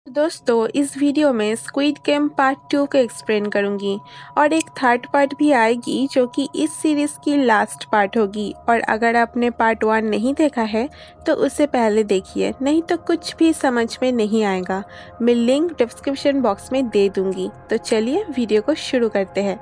दोस्तों इस वीडियो में स्क्विड गेम पार्ट 2 को एक्सप्लेन करूंगी और एक थर्ड पार्ट भी आएगी जो कि इस सीरीज़ की लास्ट पार्ट होगी। और अगर आपने पार्ट 1 नहीं देखा है तो उसे पहले देखिए, नहीं तो कुछ भी समझ में नहीं आएगा। मैं लिंक डिस्क्रिप्शन बॉक्स में दे दूंगी। तो चलिए वीडियो को शुरू करते हैं।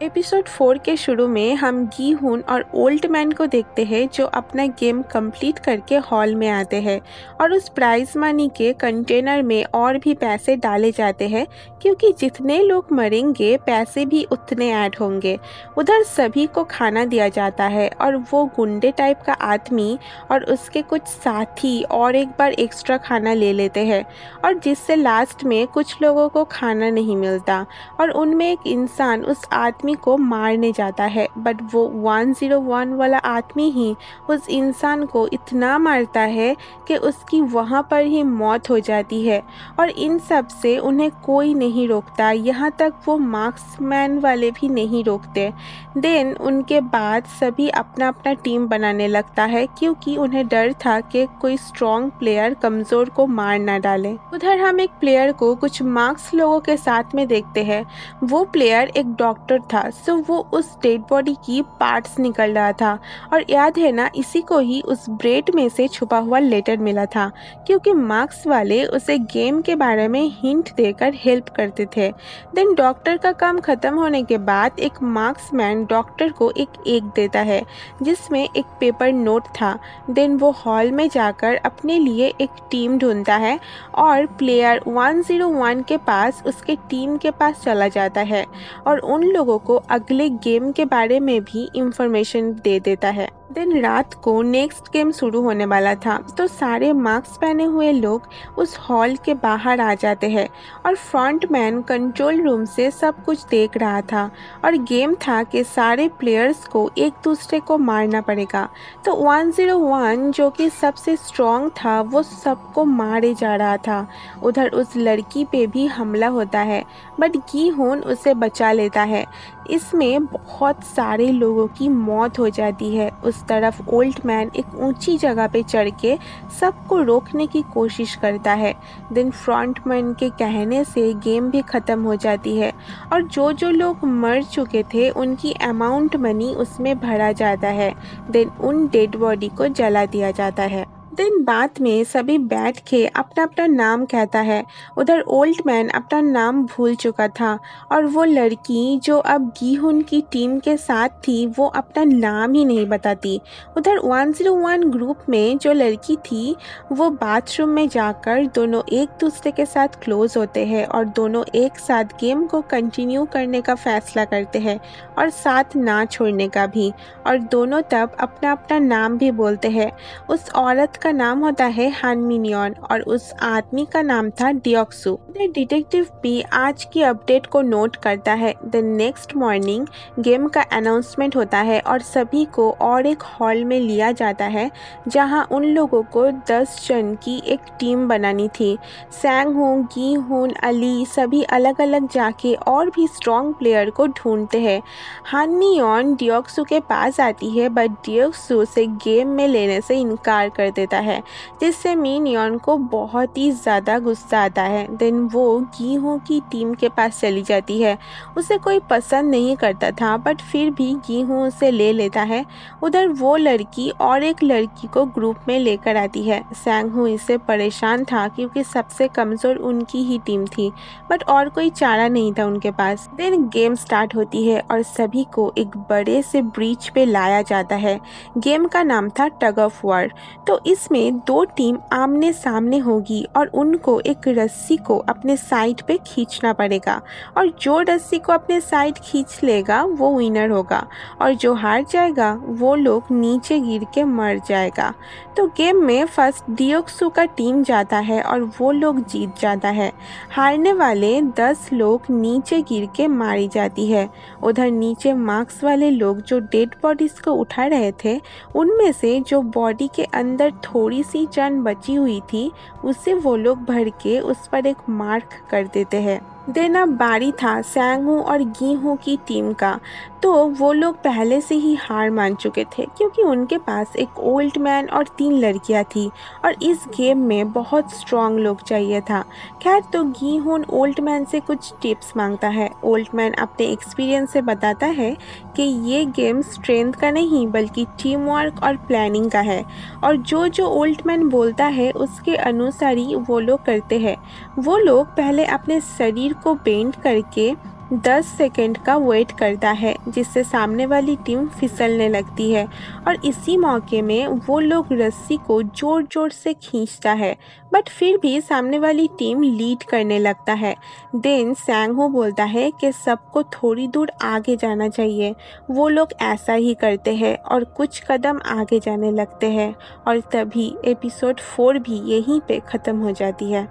एपिसोड 4 के शुरू में हम गी हुन और ओल्ड मैन को देखते हैं जो अपना गेम कंप्लीट करके हॉल में आते हैं और उस प्राइज मनी के कंटेनर में और भी पैसे डाले जाते हैं क्योंकि जितने लोग मरेंगे पैसे भी उतने ऐड होंगे। उधर सभी को खाना दिया जाता है और वो गुंडे टाइप का आदमी और उसके कुछ साथी और एक बार एक्स्ट्रा खाना ले लेते हैं और जिससे लास्ट में कुछ लोगों को खाना नहीं मिलता और उनमें एक इंसान उस आदमी को मारने जाता है। बट वो 101 वाला आदमी ही उस इंसान को इतना मारता है कि उसकी वहाँ पर ही मौत हो जाती है और इन सब से उन्हें कोई नहीं रोकता, यहाँ तक वो मार्क्समैन वाले भी नहीं रोकते। देन उनके बाद सभी अपना अपना टीम बनाने लगता है क्योंकि उन्हें डर था कि कोई स्ट्रॉन्ग प्लेयर कमज़ोर को मार ना डाले। उधर हम एक प्लेयर को कुछ मार्क्स लोगों के साथ में देखते हैं। वो प्लेयर एक डॉक्टर था, सो वो उस डेड बॉडी की पार्ट्स निकल रहा था और याद है ना, इसी को ही उस ब्रेड में से छुपा हुआ लेटर मिला था क्योंकि मार्क्स वाले उसे गेम के बारे में हिंट देकर हेल्प करते थे। देन डॉक्टर का काम खत्म होने के बाद एक मार्क्समैन डॉक्टर को एक एग देता है जिसमें एक पेपर नोट था। देन वो हॉल में जाकर अपने लिए एक टीम ढूंढता है और प्लेयर 101 के पास उसके टीम के पास चला जाता है और उन लोगों को अगले गेम के बारे में भी इंफॉर्मेशन दे देता है। दिन रात को नेक्स्ट गेम शुरू होने वाला था तो सारे मास्क पहने हुए लोग उस हॉल के बाहर आ जाते हैं और फ्रंटमैन कंट्रोल रूम से सब कुछ देख रहा था और गेम था कि सारे प्लेयर्स को एक दूसरे को मारना पड़ेगा। तो 101 जो कि सबसे स्ट्रॉन्ग था वो सबको मारे जा रहा था। उधर उस लड़की पे भी हमला होता है बट गी हुन उसे बचा लेता है। इसमें बहुत सारे लोगों की मौत हो जाती है। उस तरफ ओल्ड मैन एक ऊंची जगह पे चढ़ के सबको रोकने की कोशिश करता है। देन फ्रंटमैन के कहने से गेम भी ख़त्म हो जाती है और जो जो लोग मर चुके थे उनकी अमाउंट मनी उसमें भरा जाता है। देन उन डेड बॉडी को जला दिया जाता है। दिन बाद में सभी बैठ के अपना अपना नाम कहता है। उधर ओल्ड मैन अपना नाम भूल चुका था और वो लड़की जो अब गी हुन की टीम के साथ थी वो अपना नाम ही नहीं बताती। उधर 101 ग्रुप में जो लड़की थी वो बाथरूम में जाकर दोनों एक दूसरे के साथ क्लोज होते हैं और दोनों एक साथ गेम को कंटिन्यू करने का फैसला करते हैं और साथ ना छोड़ने का भी। और दोनों तब अपना अपना नाम भी बोलते हैं। उस औरत का नाम होता है हान मिनियन और उस आदमी का नाम था डियोक्सू। डिटेक्टिव भी आज की अपडेट को नोट करता है। द नेक्स्ट मॉर्निंग गेम का अनाउंसमेंट होता है और सभी को और एक हॉल में लिया जाता है जहां उन लोगों को 10 जन की एक टीम बनानी थी। सैंग हुन, गी हुन, अली सभी अलग अलग जाके और भी स्ट्रॉन्ग प्लेयर को ढूंढते हैं। हान मिनियन डियोक्सू के पास आती है बट डियोक्सू से गेम में लेने से इनकार कर देता है जिससे मिनियन को बहुत ही ज़्यादा गुस्सा आता है। देन वो गी हुन की टीम के पास चली जाती है। उसे कोई पसंद नहीं करता था बट फिर भी गी हुन उसे ले लेता है। उधर वो लड़की और एक लड़की को ग्रुप में लेकर आती है। सैंग हू इससे परेशान था क्योंकि सबसे कमज़ोर उनकी ही टीम थी बट और कोई चारा नहीं था उनके पास। देन गेम स्टार्ट होती है और सभी को एक बड़े से ब्रिज पे लाया जाता है। गेम का नाम था टग ऑफ वॉर। तो इसमें दो टीम आमने सामने होगी और उनको एक रस्सी को अपने साइड पे खींचना पड़ेगा और जो रस्सी को अपने साइड खींच लेगा वो विनर होगा और जो हार जाएगा वो लोग नीचे गिर के मर जाएगा। तो गेम में फर्स्ट डियोक्सू का टीम जाता है और वो लोग जीत जाता है। हारने वाले 10 लोग नीचे गिर के मारी जाती है। उधर नीचे मार्क्स वाले लोग जो डेड बॉडीज को उठा रहे थे उनमें से जो बॉडी के अंदर थोड़ी सी जान बची हुई थी उसे वो लोग भर के उस पर एक मार्क कर देते हैं। देन अब बारी था सैंगहो और गीहो की टीम का। तो वो लोग पहले से ही हार मान चुके थे क्योंकि उनके पास एक ओल्ड मैन और 3 लड़कियां थी और इस गेम में बहुत स्ट्रांग लोग चाहिए था। खैर तो गीहोन ओल्ड मैन से कुछ टिप्स मांगता है। ओल्ड मैन अपने एक्सपीरियंस से बताता है कि ये गेम स्ट्रेंथ का नहीं बल्कि टीम वर्क और प्लानिंग का है, और जो जो ओल्ड मैन बोलता है उसके अनुसार ही वो लोग करते हैं। वो लोग पहले अपने शरीर को बेंड करके 10 सेकंड का वेट करता है जिससे सामने वाली टीम फिसलने लगती है, और इसी मौके में वो लोग रस्सी को जोर जोर से खींचता है, बट फिर भी सामने वाली टीम लीड करने लगता है। देन सैंगहो बोलता है कि सबको थोड़ी दूर आगे जाना चाहिए। वो लोग ऐसा ही करते हैं और कुछ कदम आगे जाने लगते हैं, और तभी एपिसोड 4 भी यहीं पे ख़त्म हो जाती है।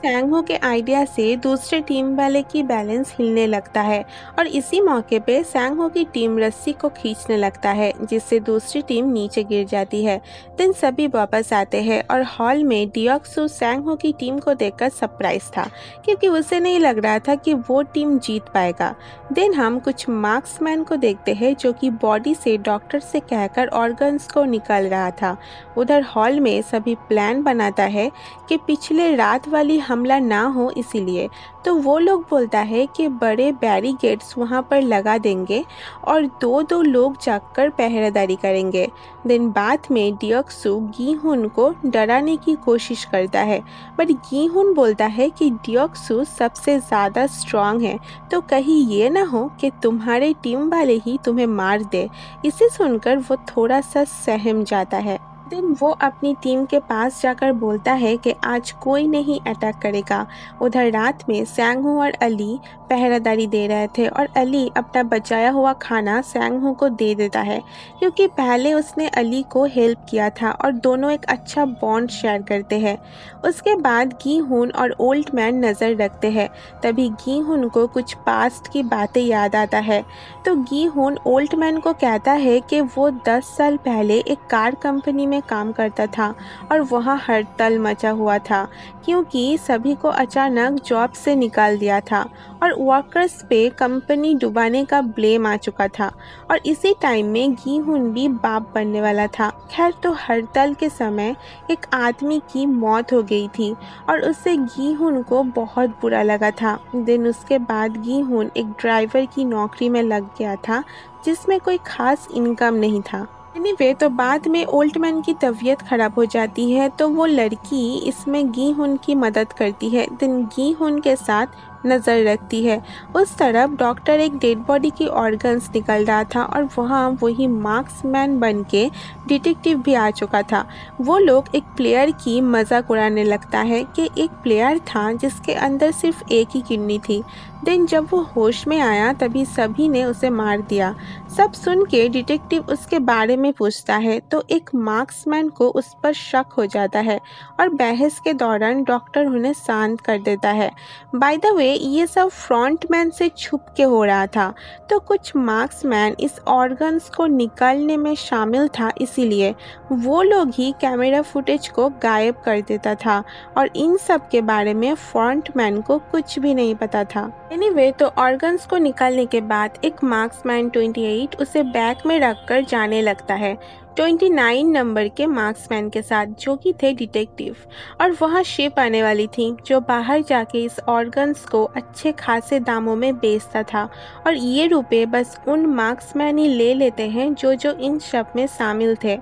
सैंगहो के आइडिया से दूसरे टीम वाले की बैलेंस हिलने लगता है, और इसी मौके पे सैंगहो की टीम रस्सी को खींचने लगता है जिससे दूसरी टीम नीचे गिर जाती है। दिन सभी वापस आते हैं और हॉल में डियोक्सू सैंगहो की टीम को देखकर सरप्राइज था क्योंकि उसे नहीं लग रहा था कि वो टीम जीत पाएगा। देन हम कुछ मार्क्समैन को देखते हैं जो कि बॉडी से डॉक्टर से कहकर ऑर्गन्स को निकाल रहा था। उधर हॉल में सभी प्लान बनाता है कि पिछले रात वाली हमला ना हो, इसीलिए तो वो लोग बोलता है कि बड़े बैरिकेड्स वहाँ पर लगा देंगे और दो दो लोग जाकर पहरेदारी करेंगे। दिन बाद में डियोक्सू गीहुन को डराने की कोशिश करता है, बट गीहुन बोलता है कि डियोक्सू सबसे ज़्यादा स्ट्रांग है, तो कहीं ये ना हो कि तुम्हारे टीम वाले ही तुम्हें मार दे। इसे सुनकर वो थोड़ा सा सहम जाता है। दिन वो अपनी टीम के पास जाकर बोलता है कि आज कोई नहीं अटैक करेगा। उधर रात में सैंगहो और अली पहरेदारी दे रहे थे और अली अपना बचाया हुआ खाना सैंगहो को दे देता है क्योंकि पहले उसने अली को हेल्प किया था और दोनों एक अच्छा बॉन्ड शेयर करते हैं। उसके बाद गीहुन और ओल्ड मैन नज़र रखते हैं। तभी गीहुन को कुछ पास्ट की बातें याद आता है, तो गीहुन ओल्ड मैन को कहता है कि वो 10 साल पहले एक कार कंपनी में काम करता था और वहाँ हड़ताल मचा हुआ था क्योंकि सभी को अचानक जॉब से निकाल दिया था और वर्कर्स पे कंपनी डुबाने का ब्लेम आ चुका था, और इसी टाइम में गीहुन भी बाप बनने वाला था। खैर तो हड़ताल के समय एक आदमी की मौत हो गई थी और उससे गीहुन को बहुत बुरा लगा था। दिन उसके बाद गीहुन एक ड्राइवर की नौकरी में लग गया था जिसमें कोई खास इनकम नहीं था। एनीवे तो बाद में ओल्ड मैन की तबीयत खराब हो जाती है, तो वो लड़की इसमें गीहुन की मदद करती है। दिन गीहुन के साथ नज़र रखती है। उस तरफ डॉक्टर एक डेड बॉडी की ऑर्गन्स निकल रहा था और वहाँ वही मार्क्समैन बन के डिटेक्टिव भी आ चुका था। वो लोग एक प्लेयर की मजाक उड़ाने लगता है कि एक प्लेयर था जिसके अंदर सिर्फ एक ही किडनी थी। दिन जब वो होश में आया तभी सभी ने उसे मार दिया। सब सुन के डिटेक्टिव उसके बारे में पूछता है तो एक मार्क्समैन को उस पर शक हो जाता है और बहस के दौरान डॉक्टर उन्हें शांत कर देता है। बाय द वे ये सब फ्रंटमैन से छुप के हो रहा था, तो कुछ मार्क्समैन इस ऑर्गन्स को निकालने में शामिल था, इसीलिए वो लोग ही कैमरा फुटेज को गायब कर देता था और इन सब के बारे में फ्रंटमैन को कुछ भी नहीं पता था। एनीवे तो ऑर्गन्स को निकालने के बाद एक मार्क्समैन 28 उसे बैग में रखकर जाने लगता है 29 नंबर के मार्क्समैन के साथ जो कि थे डिटेक्टिव, और वहाँ शिप आने वाली थी जो बाहर जाके इस ऑर्गन्स को अच्छे खासे दामों में बेचता था, और ये रुपए बस उन मार्क्समैन ही ले लेते हैं जो जो इन शब में शामिल थे।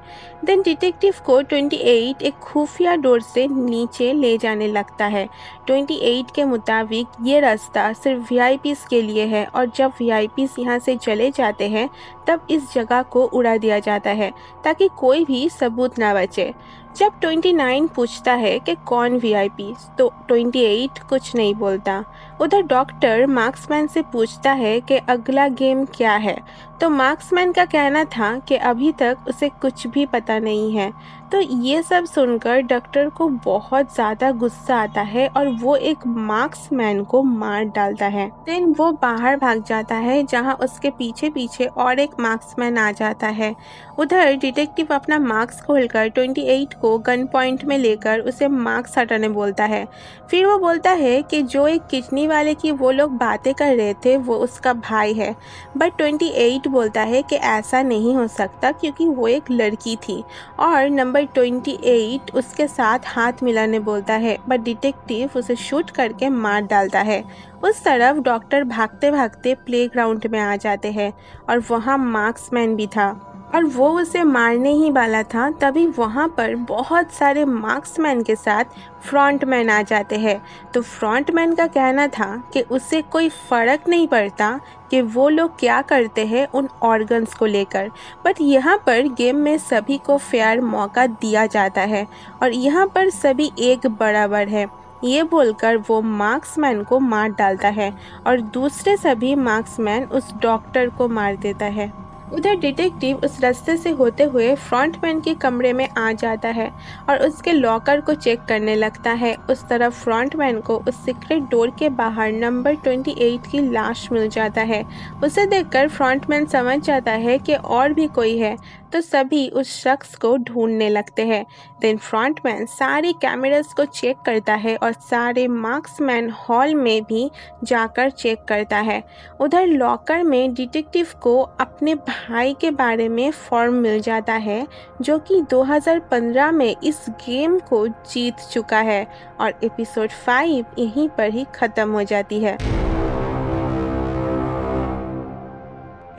देन डिटेक्टिव को 28 एक खुफिया डोर से नीचे ले जाने लगता है। 28 के मुताबिक ये रास्ता सिर्फ वीआईपीज़ के लिए है और जब वीआईपीज़ यहाँ से चले जाते हैं तब इस जगह को उड़ा दिया जाता है ताकि कोई भी सबूत ना बचे। जब 29 पूछता है कि कौन वीआईपी, तो 28 कुछ नहीं बोलता। उधर डॉक्टर मार्क्समैन से पूछता है कि अगला गेम क्या है। तो मार्क्समैन का कहना था कि अभी तक उसे कुछ भी पता नहीं है। तो ये सब सुनकर डॉक्टर को बहुत ज़्यादा गुस्सा आता है और वो एक मार्क्समैन को मार डालता है। देन वो बाहर भाग जाता है, जहाँ उसके पीछे पीछे और एक मार्क्समैन आ जाता है। उधर डिटेक्टिव अपना मार्क्स खोलकर 28 को गन पॉइंट में लेकर उसे मार्क्स हटाने बोलता है। फिर वो बोलता है कि जो एक किडनी वाले की वो लोग बातें कर रहे थे वो उसका भाई है। बट 28 बोलता है कि ऐसा नहीं हो सकता क्योंकि वो एक लड़की थी, और नंबर 28 उसके साथ हाथ मिलाने बोलता है। बट डिटेक्टिव उसे शूट करके मार डालता है। उस तरफ डॉक्टर भागते भागते प्लेग्राउंड में आ जाते हैं और वहाँ मार्क्समैन भी था और वो उसे मारने ही वाला था। तभी वहाँ पर बहुत सारे मार्क्समैन के साथ फ्रंटमैन आ जाते हैं। तो फ्रंटमैन का कहना था कि उसे कोई फ़र्क नहीं पड़ता कि वो लोग क्या करते हैं उन ऑर्गन्स को लेकर, बट यहाँ पर गेम में सभी को फेयर मौका दिया जाता है और यहाँ पर सभी एक बराबर है। ये बोलकर वो मार्क्समैन को मार डालता है और दूसरे सभी मार्क्समैन उस डॉक्टर को मार देता है। उधर डिटेक्टिव उस रास्ते से होते हुए फ्रंटमैन के कमरे में आ जाता है और उसके लॉकर को चेक करने लगता है। उस तरफ फ्रंटमैन को उस सीक्रेट डोर के बाहर नंबर 28 की लाश मिल जाता है। उसे देखकर फ्रंटमैन समझ जाता है कि और भी कोई है, तो सभी उस शख्स को ढूंढने लगते हैं। देन फ्रंटमैन सारे कैमरास को चेक करता है और सारे मार्क्समैन हॉल में भी जाकर चेक करता है। उधर लॉकर में डिटेक्टिव को अपने भाई के बारे में फॉर्म मिल जाता है, जो कि 2015 में इस गेम को जीत चुका है। और एपिसोड 5 यहीं पर ही ख़त्म हो जाती है।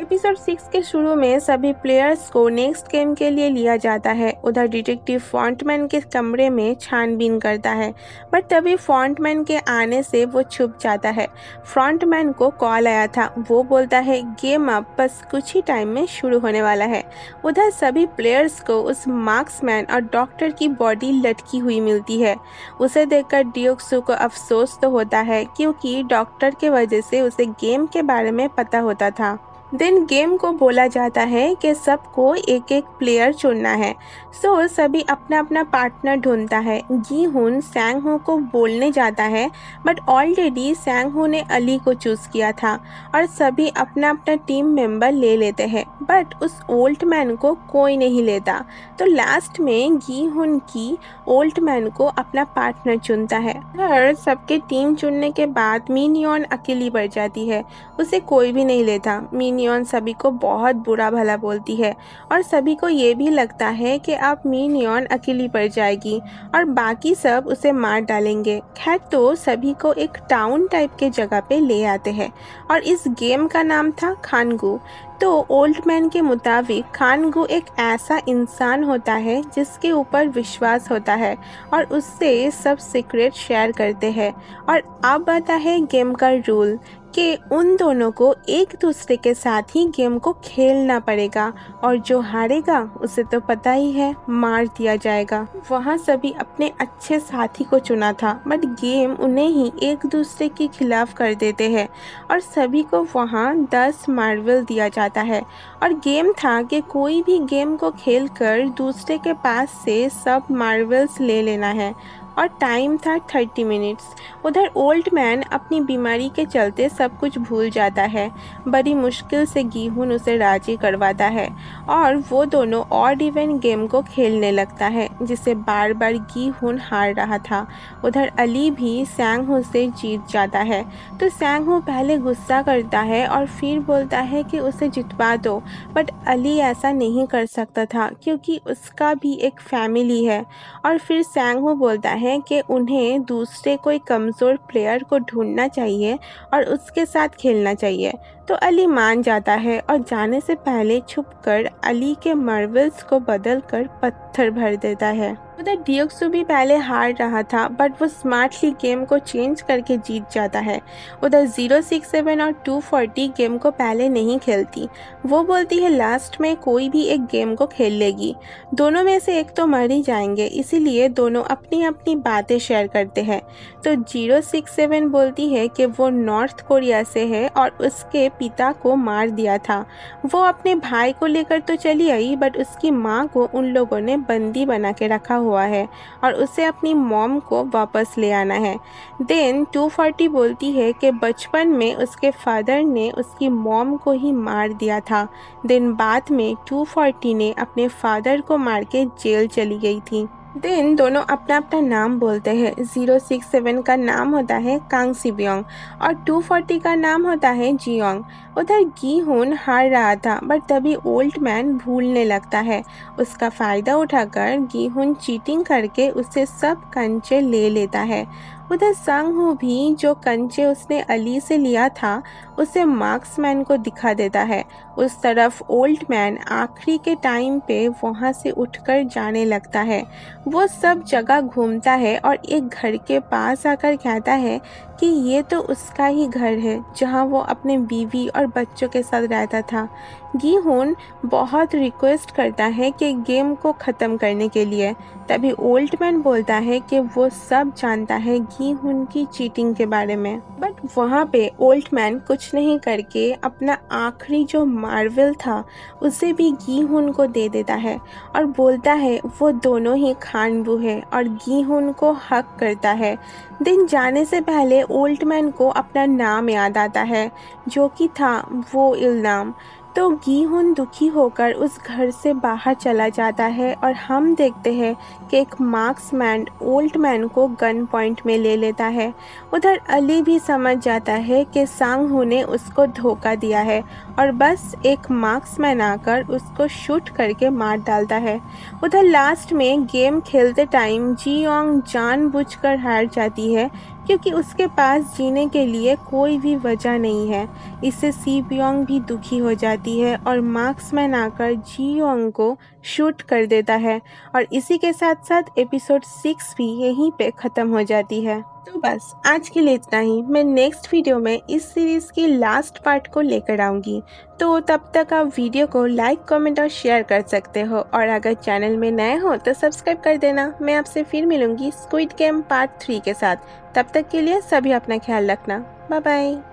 एपिसोड 6 के शुरू में सभी प्लेयर्स को नेक्स्ट गेम के लिए लिया जाता है। उधर डिटेक्टिव फ्रंटमैन के कमरे में छानबीन करता है, बट तभी फ्रंटमैन के आने से वो छुप जाता है। फ्रंटमैन को कॉल आया था, वो बोलता है गेम अब बस कुछ ही टाइम में शुरू होने वाला है। उधर सभी प्लेयर्स को उस मार्क्समैन और डॉक्टर की बॉडी लटकी हुई मिलती है। उसे देखकर डियोक्सू को अफसोस तो होता है क्योंकि डॉक्टर के वजह से उसे गेम के बारे में पता होता था। देन गेम को बोला जाता है कि सबको एक एक प्लेयर चुनना है। सो सभी अपना अपना पार्टनर ढूंढता है। जी हुन सैंग हो को बोलने जाता है, बट ऑलरेडी सैंग हो ने अली को चूज़ किया था और सभी अपना अपना टीम मेंबर ले लेते हैं, बट उस ओल्ड मैन को कोई नहीं लेता। तो लास्ट में जी हुन की ओल्ड मैन को अपना पार्टनर चुनता है। हर सबके टीम चुनने के बाद मिनियन अकेली पड़ जाती है, उसे कोई भी नहीं लेता। मिनियन सभी को बहुत बुरा भला बोलती है और सभी को ये भी लगता है कि अब मिनियन अकेली पड़ जाएगी और बाकी सब उसे मार डालेंगे। खैर तो सभी को एक टाउन टाइप के जगह पे ले आते हैं और इस गेम का नाम था खानगू। तो ओल्ड मैन के मुताबिक खानगू एक ऐसा इंसान होता है जिसके ऊपर विश्वास होता है और उससे सब सीक्रेट शेयर करते हैं। और अब आता है गेम का रूल कि उन दोनों को एक दूसरे के साथ ही गेम को खेलना पड़ेगा और जो हारेगा उसे तो पता ही है, मार दिया जाएगा। वहाँ सभी अपने अच्छे साथी को चुना था, बट गेम उन्हें ही एक दूसरे के खिलाफ कर देते हैं और सभी को वहाँ 10 मार्वल दिया जाता है। और गेम था कि कोई भी गेम को खेलकर दूसरे के पास से सब मार्वल्स ले लेना है और टाइम था 30 मिनट्स। उधर ओल्ड मैन अपनी बीमारी के चलते सब कुछ भूल जाता है। बड़ी मुश्किल से गीहुन उसे राजी करवाता है और वो दोनों ऑड इवन गेम को खेलने लगता है, जिसे बार बार गीहुन हार रहा था। उधर अली भी सैंगहो से जीत जाता है। तो सैंगहो पहले गुस्सा करता है और फिर बोलता है कि उसे जितवा दो, बट अली ऐसा नहीं कर सकता था क्योंकि उसका भी एक फैमिली है। और फिर सैंगहो बोलता है कि उन्हें दूसरे कोई कमज़ोर प्लेयर को ढूंढना चाहिए और उसके साथ खेलना चाहिए। तो अली मान जाता है और जाने से पहले छुपकर अली के मार्वल्स को बदलकर पत्थर भर देता है। उधर डियोक्सू भी पहले हार रहा था, बट वो स्मार्टली गेम को चेंज करके जीत जाता है। उधर 067 और 240 गेम को पहले नहीं खेलती, वो बोलती है लास्ट में कोई भी एक गेम को खेल लेगी। दोनों में से एक तो मर ही जाएंगे, इसीलिए दोनों अपनी अपनी बातें शेयर करते हैं। तो 067 बोलती है कि वो नॉर्थ कोरिया से है और उसके पिता को मार दिया था। वो अपने भाई को लेकर तो चली आई, बट उसकी माँ को उन लोगों ने बंदी बना के रखा हुआ है और उसे अपनी मॉम को वापस ले आना है। देन 240 बोलती है कि बचपन में उसके फादर ने उसकी मॉम को ही मार दिया था। देन बाद में 240 ने अपने फादर को मार के जेल चली गई थी। देन दोनों अपना अपना नाम बोलते हैं। 067 का नाम होता है कांग सिबियोंग और 240 का नाम होता है जियोंग। उधर गी हुन हार रहा था, बट तभी ओल्ड मैन भूलने लगता है। उसका फ़ायदा उठाकर गी हुन चीटिंग करके उससे सब कंचे ले लेता है। उधर संग हू भी जो कंचे उसने अली से लिया था उसे मार्क्समैन को दिखा देता है। उस तरफ ओल्ड मैन आखिरी के टाइम पे वहाँ से उठकर जाने लगता है। वो सब जगह घूमता है और एक घर के पास आकर कहता है कि ये तो उसका ही घर है जहाँ वो अपने बीवी और बच्चों के साथ रहता था। गी हुन बहुत रिक्वेस्ट करता है कि गेम को ख़त्म करने के लिए। तभी ओल्ड मैन बोलता है कि वो सब जानता है गी हुन की चीटिंग के बारे में, बट वहाँ पे ओल्ड मैन कुछ नहीं करके अपना आखिरी जो मार्वल था उसे भी गी हुन को दे देता है और बोलता है वो दोनों ही खानबू है और गी हुन को हक करता है। दिन जाने से पहले ओल्ड मैन को अपना नाम याद आता है जो कि था वो इल्नाम। तो गी हुन दुखी होकर उस घर से बाहर चला जाता है और हम देखते हैं कि एक मार्क्समैन ओल्ड मैन को गन पॉइंट में ले लेता है। उधर अली भी समझ जाता है कि सांग हू ने उसको धोखा दिया है और बस एक मार्क्समैन आकर उसको शूट करके मार डालता है। उधर लास्ट में गेम खेलते टाइम जियोंग जानबूझकर हार जाती है क्योंकि उसके पास जीने के लिए कोई भी वजह नहीं है। इससे सी बियोंग भी दुखी हो जाती है और मार्क्समैन आकर जियोंग को शूट कर देता है और इसी के साथ साथ एपिसोड 6 भी यहीं पे ख़त्म हो जाती है। तो बस आज के लिए इतना ही। मैं नेक्स्ट वीडियो में इस सीरीज़ की लास्ट पार्ट को लेकर आऊँगी। तो तब तक आप वीडियो को लाइक, कमेंट और शेयर कर सकते हो और अगर चैनल में नए हो तो सब्सक्राइब कर देना। मैं आपसे फिर मिलूँगी स्क्विड गेम पार्ट 3 के साथ। तब तक के लिए सभी अपना ख्याल रखना। Bye bye.